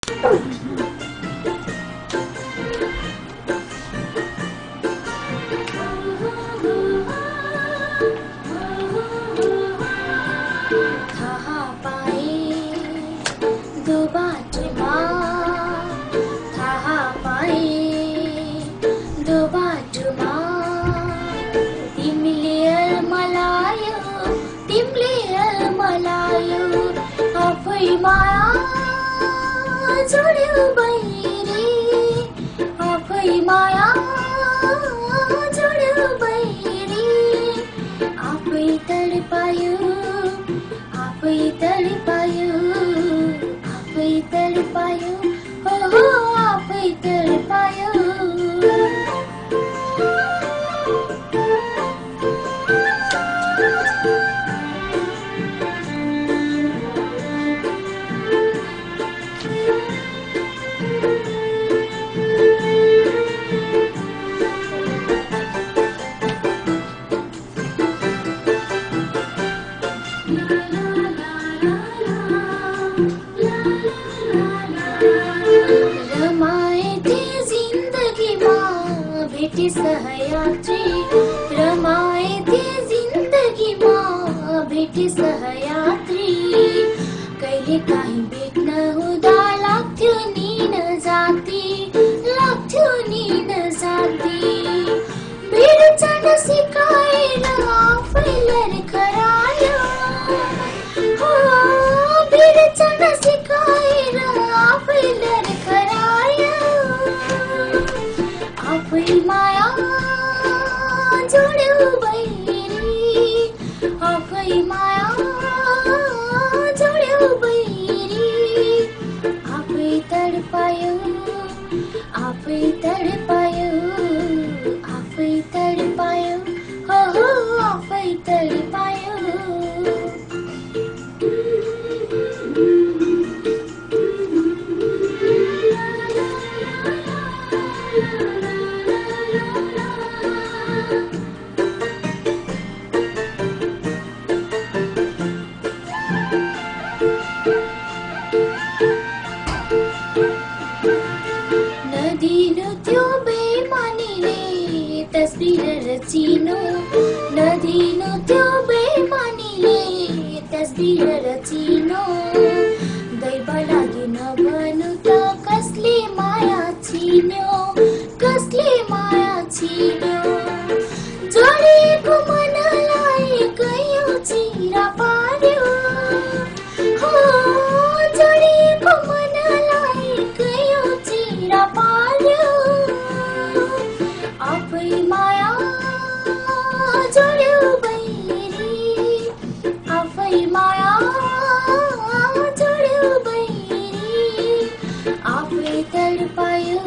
थाहा पाए दो बाटोमा थाहा पाए दो बाटोमा तिमीले मलायो आफै माया जोड्यो बैरी आफै माया जोड्यो बैरी आफै तडपायो आफै तडपायो आफै तडपायो हो आफै तडपायो रमाए जिन्दगीमा भेटे सहयात्री रमाए जिन्दगीमा भेटे सहयात्री कहिले काहीँ भेट्न हुँदा लाग्थ्यो नि नजाती भिड चढ्न सिकाएर आफै लर्खरायो हो भिड चढ्न सिकाएर आफै लर्खरायो आफै माया जोड्यो बैरी आफै माया जोड्यो बैरी आफै तडपायो आफै तडपायो आफै तडपायो हो आफै तडपायो नदिनु त्यो बेमानीले तस्बिर रचिनु नदिनु त्यो बेमानीले तस्बिर रचिनु दैव लागि नभनु त कसले माया छिन्यो जोडेको मनलाई कयौं चिरा पार्यो हो जोडेको मनलाई कयौं चिरा पार्यो आफै माया जोड्यो बैरी आफै माया जोड्यो बैरी आफै तडपायो